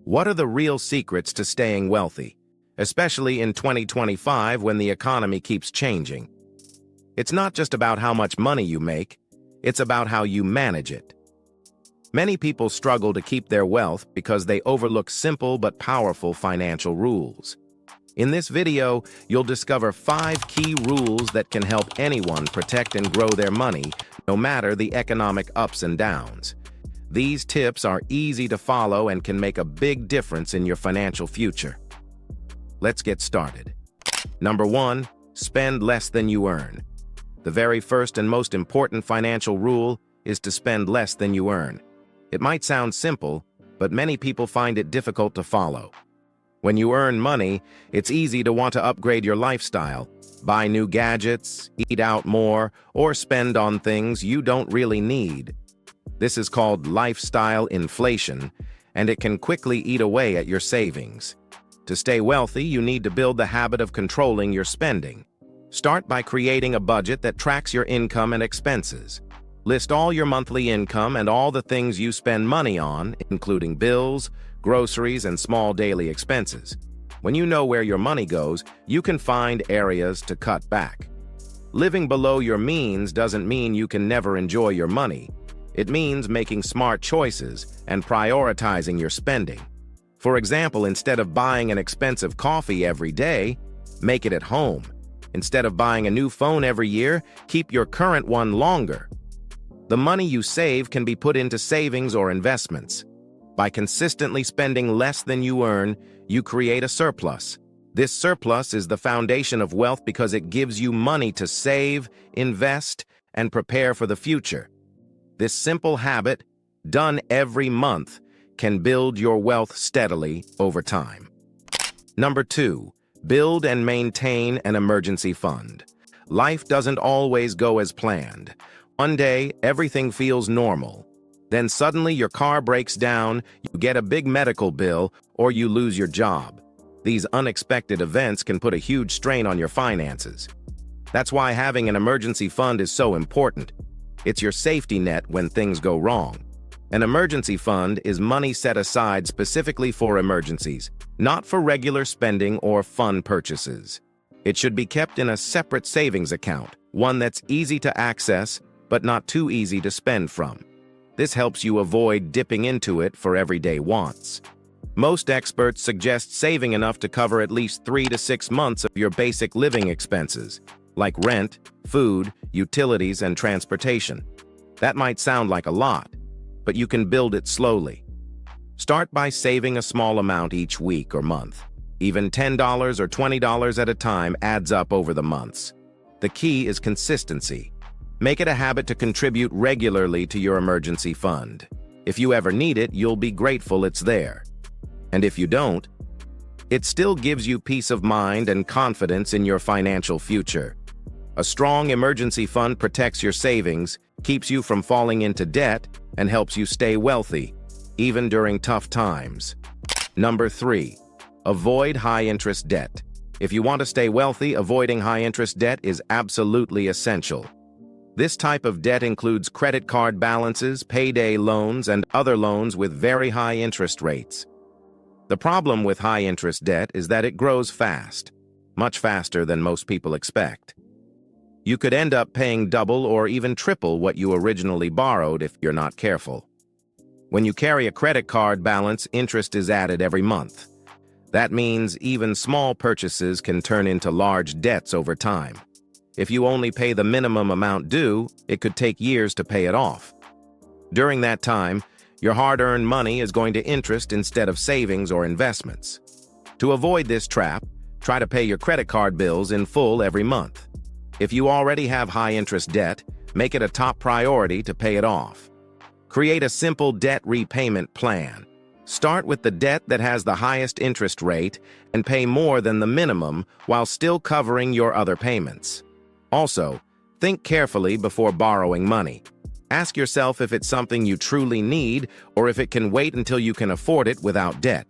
What are the real secrets to staying wealthy, especially in 2025 when the economy keeps changing? It's not just about how much money you make, it's about how you manage it. Many people struggle to keep their wealth because they overlook simple but powerful financial rules. In this video, you'll discover 5 key rules that can help anyone protect and grow their money, no matter the economic ups and downs. These tips are easy to follow and can make a big difference in your financial future. Let's get started. Number 1, spend less than you earn. The very first and most important financial rule is to spend less than you earn. It might sound simple, but many people find it difficult to follow. When you earn money, it's easy to want to upgrade your lifestyle, buy new gadgets, eat out more, or spend on things you don't really need. This is called lifestyle inflation, and it can quickly eat away at your savings. To stay wealthy, you need to build the habit of controlling your spending. Start by creating a budget that tracks your income and expenses. List all your monthly income and all the things you spend money on, including bills, groceries, and small daily expenses. When you know where your money goes, you can find areas to cut back. Living below your means doesn't mean you can never enjoy your money. It means making smart choices and prioritizing your spending. For example, instead of buying an expensive coffee every day, make it at home. Instead of buying a new phone every year, keep your current one longer. The money you save can be put into savings or investments. By consistently spending less than you earn, you create a surplus. This surplus is the foundation of wealth because it gives you money to save, invest, and prepare for the future. This simple habit, done every month, can build your wealth steadily over time. Number 2, build and maintain an emergency fund. Life doesn't always go as planned. One day, everything feels normal. Then suddenly your car breaks down, you get a big medical bill, or you lose your job. These unexpected events can put a huge strain on your finances. That's why having an emergency fund is so important. It's your safety net when things go wrong. An emergency fund is money set aside specifically for emergencies, not for regular spending or fun purchases. It should be kept in a separate savings account, one that's easy to access but not too easy to spend from. This helps you avoid dipping into it for everyday wants. Most experts suggest saving enough to cover at least 3 to 6 months of your basic living expenses, like rent, food, utilities, and transportation. That might sound like a lot, but you can build it slowly. Start by saving a small amount each week or month. Even $10 or $20 at a time adds up over the months. The key is consistency. Make it a habit to contribute regularly to your emergency fund. If you ever need it, you'll be grateful it's there. And if you don't, it still gives you peace of mind and confidence in your financial future. A strong emergency fund protects your savings, keeps you from falling into debt, and helps you stay wealthy, even during tough times. Number 3, avoid high-interest debt. If you want to stay wealthy, avoiding high-interest debt is absolutely essential. This type of debt includes credit card balances, payday loans, and other loans with very high interest rates. The problem with high-interest debt is that it grows fast, much faster than most people expect. You could end up paying double or even triple what you originally borrowed if you're not careful. When you carry a credit card balance, interest is added every month. That means even small purchases can turn into large debts over time. If you only pay the minimum amount due, it could take years to pay it off. During that time, your hard-earned money is going to interest instead of savings or investments. To avoid this trap, try to pay your credit card bills in full every month. If you already have high-interest debt, make it a top priority to pay it off. Create a simple debt repayment plan. Start with the debt that has the highest interest rate and pay more than the minimum while still covering your other payments. Also, think carefully before borrowing money. Ask yourself if it's something you truly need or if it can wait until you can afford it without debt.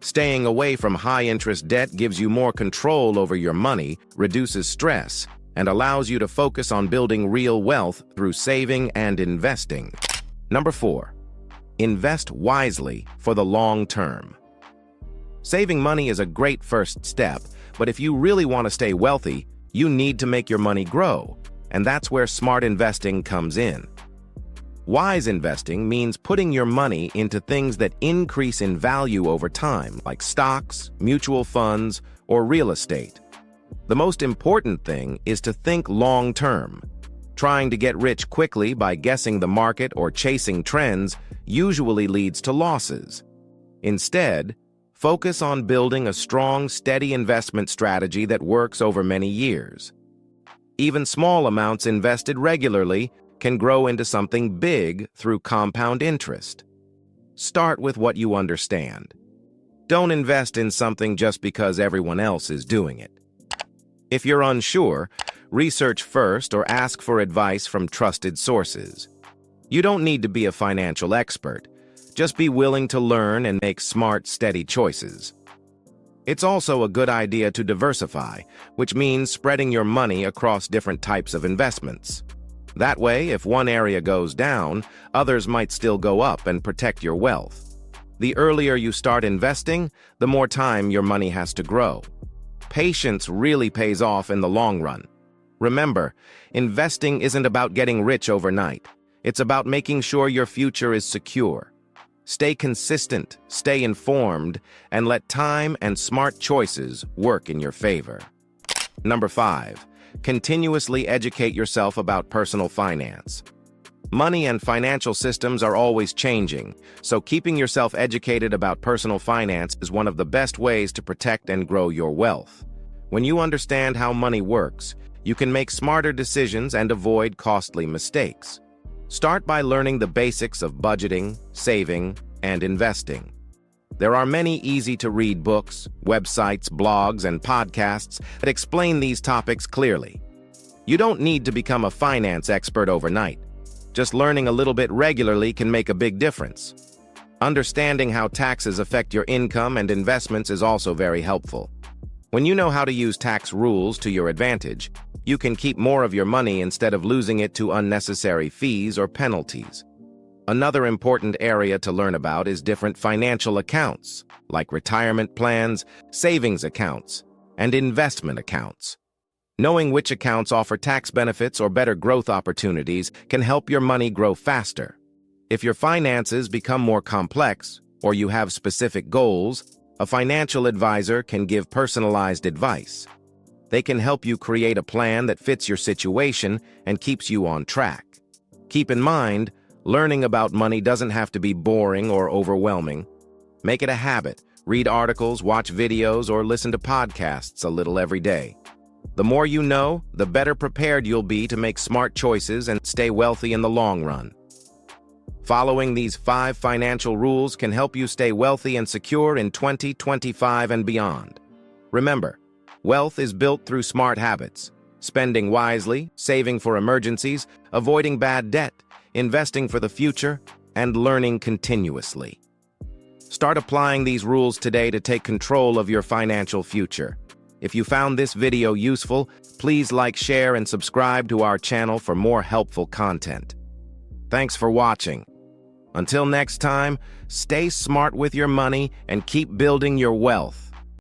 Staying away from high-interest debt gives you more control over your money, reduces stress, and allows you to focus on building real wealth through saving and investing. Number 4, invest wisely for the long term. Saving money is a great first step, but if you really want to stay wealthy, you need to make your money grow, and that's where smart investing comes in. Wise investing means putting your money into things that increase in value over time, like stocks, mutual funds, or real estate. The most important thing is to think long-term. Trying to get rich quickly by guessing the market or chasing trends usually leads to losses. Instead, focus on building a strong, steady investment strategy that works over many years. Even small amounts invested regularly can grow into something big through compound interest. Start with what you understand. Don't invest in something just because everyone else is doing it. If you're unsure, research first or ask for advice from trusted sources. You don't need to be a financial expert. Just be willing to learn and make smart, steady choices. It's also a good idea to diversify, which means spreading your money across different types of investments. That way, if one area goes down, others might still go up and protect your wealth. The earlier you start investing, the more time your money has to grow. Patience really pays off in the long run. Remember, investing isn't about getting rich overnight. It's about making sure your future is secure. Stay consistent, stay informed, and let time and smart choices work in your favor. Number 5. Continuously educate yourself about personal finance. Money and financial systems are always changing, so keeping yourself educated about personal finance is one of the best ways to protect and grow your wealth. When you understand how money works, you can make smarter decisions and avoid costly mistakes. Start by learning the basics of budgeting, saving, and investing. There are many easy-to-read books, websites, blogs, and podcasts that explain these topics clearly. You don't need to become a finance expert overnight. Just learning a little bit regularly can make a big difference. Understanding how taxes affect your income and investments is also very helpful. When you know how to use tax rules to your advantage, you can keep more of your money instead of losing it to unnecessary fees or penalties. Another important area to learn about is different financial accounts, like retirement plans, savings accounts, and investment accounts. Knowing which accounts offer tax benefits or better growth opportunities can help your money grow faster. If your finances become more complex, or you have specific goals, a financial advisor can give personalized advice. They can help you create a plan that fits your situation and keeps you on track. Keep in mind, learning about money doesn't have to be boring or overwhelming. Make it a habit. Read articles, watch videos, or listen to podcasts a little every day. The more you know, the better prepared you'll be to make smart choices and stay wealthy in the long run. Following these 5 financial rules can help you stay wealthy and secure in 2025 and beyond. Remember, wealth is built through smart habits: spending wisely, saving for emergencies, avoiding bad debt, investing for the future, and learning continuously. Start applying these rules today to take control of your financial future. If you found this video useful, please like, share, and subscribe to our channel for more helpful content. Thanks for watching. Until next time, stay smart with your money and keep building your wealth.